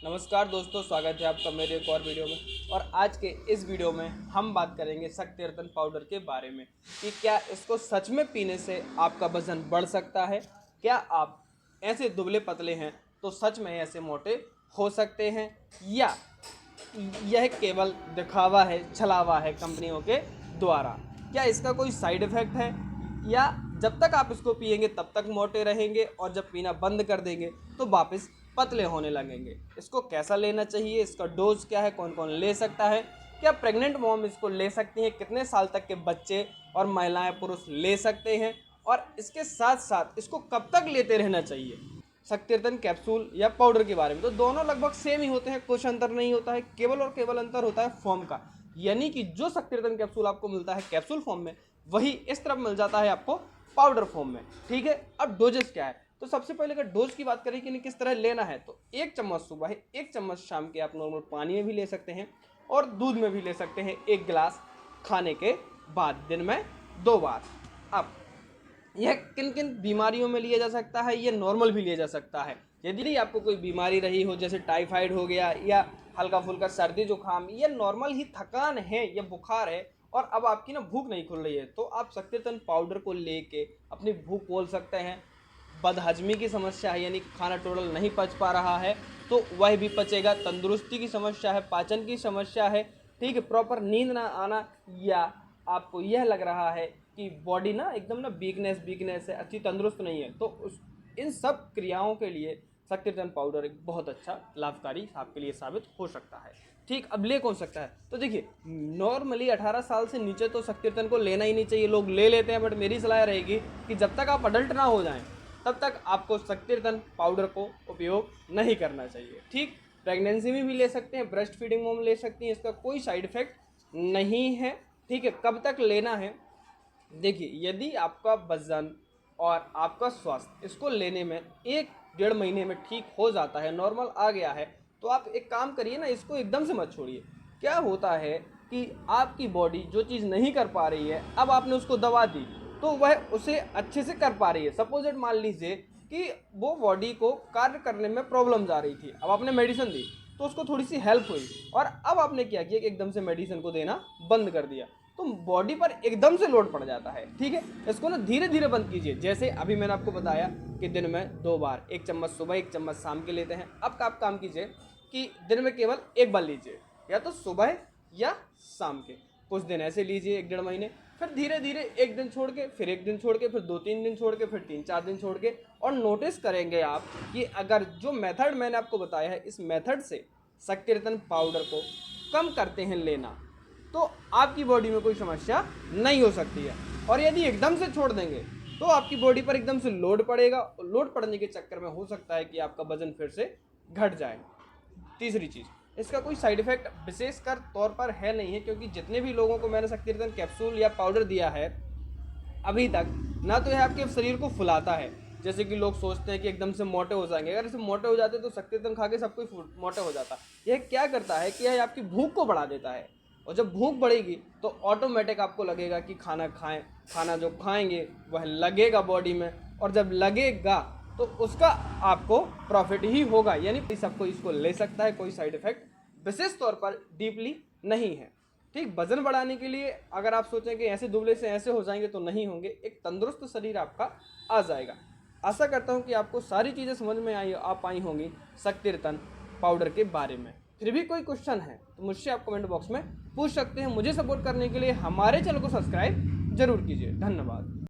नमस्कार दोस्तों, स्वागत है आपका मेरे एक और वीडियो में। और आज के इस वीडियो में हम बात करेंगे शक्तिरत्न पाउडर के बारे में कि क्या इसको सच में पीने से आपका वजन बढ़ सकता है। क्या आप ऐसे दुबले पतले हैं तो सच में ऐसे मोटे हो सकते हैं, या यह केवल दिखावा है, छलावा है कंपनियों के द्वारा। क्या इसका कोई साइड इफ़ेक्ट है, या जब तक आप इसको पिएंगे तब तक मोटे रहेंगे और जब पीना बंद कर देंगे तो वापस पतले होने लगेंगे। इसको कैसा लेना चाहिए, इसका डोज क्या है, कौन कौन ले सकता है, क्या प्रेग्नेंट मॉम इसको ले सकती हैं, कितने साल तक के बच्चे और महिलाएं पुरुष ले सकते हैं, और इसके साथ साथ इसको कब तक लेते रहना चाहिए। शक्तिरत्न कैप्सूल या पाउडर के बारे में तो दोनों लगभग सेम ही होते हैं, कुछ अंतर नहीं होता है, केवल और केवल अंतर होता है फॉर्म का। यानी कि जो शक्तिरत्न कैप्सूल आपको मिलता है कैप्सूल फॉर्म में, वही इस तरफ मिल जाता है आपको पाउडर फॉर्म में। ठीक है, अब डोजेस क्या है, तो सबसे पहले अगर डोज की बात करें कि किस तरह लेना है, तो 1 चम्मच सुबह है, 1 चम्मच शाम के आप नॉर्मल पानी में भी ले सकते हैं और दूध में भी ले सकते हैं, 1 गिलास खाने के बाद, दिन में 2 बार। अब यह किन किन बीमारियों में लिया जा सकता है, ये नॉर्मल भी लिया जा सकता है। यदि आपको कोई बीमारी रही हो, जैसे टाइफाइड हो गया या हल्का फुल्का सर्दी जुकाम, या नॉर्मल ही थकान है या बुखार है और अब आपकी ना भूख नहीं खुल रही है, तो आप शक्तिरत्न पाउडर को लेके अपनी भूख खोल सकते हैं। बदहजमी की समस्या है, यानी खाना टोटल नहीं पच पा रहा है तो वह भी पचेगा। तंदुरुस्ती की समस्या है, पाचन की समस्या है, ठीक है, प्रॉपर नींद ना आना, या आपको यह लग रहा है कि बॉडी ना एकदम ना वीकनेस है, अच्छी तंदुरुस्त नहीं है, तो इन सब क्रियाओं के लिए शक्तिरत्न पाउडर एक बहुत अच्छा लाभकारी आपके लिए साबित हो सकता है। ठीक, अब ले कौन सकता है, तो देखिए नॉर्मली 18 साल से नीचे तो शक्तिरत्न को लेना ही नहीं चाहिए। लोग ले लेते हैं, बट मेरी सलाह रहेगी कि जब तक आप अडल्ट ना हो जाएं तब तक आपको शक्तिरत्न पाउडर को उपयोग नहीं करना चाहिए। ठीक, प्रेगनेंसी में भी ले सकते हैं, ब्रेस्ट फीडिंग मॉम ले सकती हैं, इसका कोई साइड इफेक्ट नहीं है। ठीक है, कब तक लेना है, देखिए यदि आपका वजन और आपका स्वास्थ्य इसको लेने में 1-1.5 महीने में ठीक हो जाता है, नॉर्मल आ गया है, तो आप एक काम करिए ना, इसको एकदम से मत छोड़िए। क्या होता है कि आपकी बॉडी जो चीज़ नहीं कर पा रही है, अब आपने उसको दवा दी तो वह उसे अच्छे से कर पा रही है। सपोजेड मान लीजिए कि वो बॉडी को कार्य करने में प्रॉब्लम्स आ रही थी, अब आपने मेडिसिन दी तो उसको थोड़ी सी हेल्प हुई, और अब आपने क्या किया कि एकदम से मेडिसिन को देना बंद कर दिया, तो बॉडी पर एकदम से लोड पड़ जाता है। ठीक है, इसको ना धीरे धीरे बंद कीजिए। जैसे अभी मैंने आपको बताया कि दिन में 2 बार, 1 चम्मच सुबह 1 चम्मच शाम के लेते हैं। अब आप काम कीजिए कि दिन में केवल 1 बार लीजिए, या तो सुबह या शाम के, कुछ दिन ऐसे लीजिए 1-1.5 महीने, फिर धीरे धीरे 1 दिन छोड़ के, फिर 1 दिन छोड़ के, फिर 2-3 दिन छोड़ के, फिर 3-4 दिन छोड़ के, और नोटिस करेंगे आप कि अगर जो मेथड मैंने आपको बताया है, इस मेथड से शक्तिरत्न पाउडर को कम करते हैं लेना, तो आपकी बॉडी में कोई समस्या नहीं हो सकती है। और यदि एकदम से छोड़ देंगे तो आपकी बॉडी पर एकदम से लोड पड़ेगा, और लोड पड़ने के चक्कर में हो सकता है कि आपका वजन फिर से घट जाए। तीसरी चीज़, इसका कोई साइड इफेक्ट विशेषकर तौर पर है नहीं है, क्योंकि जितने भी लोगों को मैंने शक्तिरत्न कैप्सूल या पाउडर दिया है अभी तक, ना तो यह आपके शरीर को फुलाता है, जैसे कि लोग सोचते हैं कि एकदम से मोटे हो जाएंगे। अगर इसे मोटे हो जाते तो शक्तिरत्न खा के सब कोई मोटे हो जाता। यह क्या करता है कि यह आपकी भूख को बढ़ा देता है, और जब भूख बढ़ेगी तो ऑटोमेटिक आपको लगेगा कि खाना खाएं, खाना जो खाएंगे वह लगेगा बॉडी में, और जब लगेगा तो उसका आपको प्रॉफिट ही होगा। यानी सबको इसको ले सकता है, कोई साइड इफेक्ट विशेष तौर पर डीपली नहीं है। ठीक, वजन बढ़ाने के लिए अगर आप सोचें कि ऐसे दुबले से ऐसे हो जाएंगे तो नहीं होंगे, एक तंदुरुस्त शरीर आपका आ जाएगा। आशा करता हूँ कि आपको सारी चीज़ें समझ में आ पाई होंगी शक्तिरत्न पाउडर के बारे में। फिर भी कोई क्वेश्चन है तो मुझसे आप कमेंट बॉक्स में पूछ सकते हैं। मुझे सपोर्ट करने के लिए हमारे चैनल को सब्सक्राइब जरूर कीजिए। धन्यवाद।